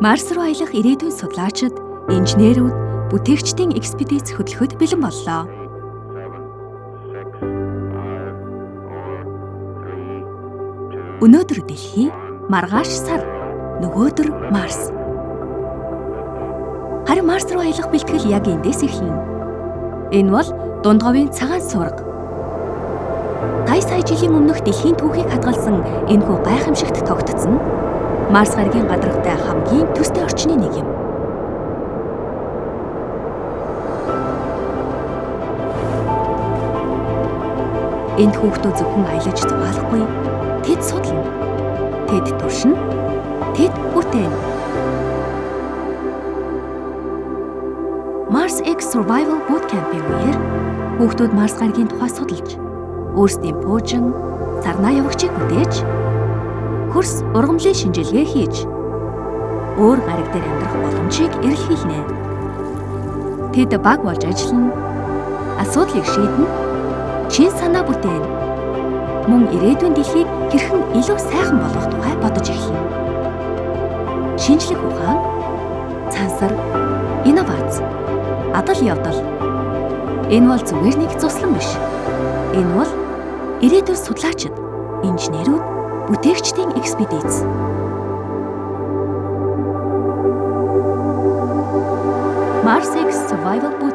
Марс руу аялах ирээдүйн судлаачид, инженерүүд, бүтээгчдийн экспедиц хөтлөхөд бэлэн боллоо. Өнөөдөр Дэлхий, маргааш Сар, нөгөөдөр Марс. Харин Марс руу аялах бэлтгэл яг эндээс эхэлнэ. Энэ бол дунд говийн цагаан сурга. Сая жилийн өмнөх Дэлхийн түүхийг хадгалсан энэхүү гайхамшигт тогтцсон Марс гаригийн гадаргатай хамгийн төстэй орчны нэг юм. Энд хүүхдүүд зөвхөн аялаж зугаалахгүй, тэд судлана, тэд туршина, тэд бүтээнэ. Mars X Survival Bootcamp-ийн үеэр хүүхдүүд Марс гаригийн тухай судалж, өөрсдийн пуужин, сарнаа явагчийг бүтээж, хөрс ургамлын шинжилгээ хийж, өөр гариг дээр амьдрах боломжийг эрэлхийлнэ. Тэд баг болж ажиллана, асуудлыг шийднэ, чин санаа бүтээнэ. Мөн ирээдүйн дэлхийг хэрхэн илүү сайхан болгох тухай бодож эхэлнэ. Шинжлэх ухаан, цансар, инновац, адал явдал. Энэ бол зүгээр нэг цуслан биш. Энэ бол ирээдүйн судлаачид, инженерүүд, бүтээгчдийн экспедиц. Mars X Survival Bootcamp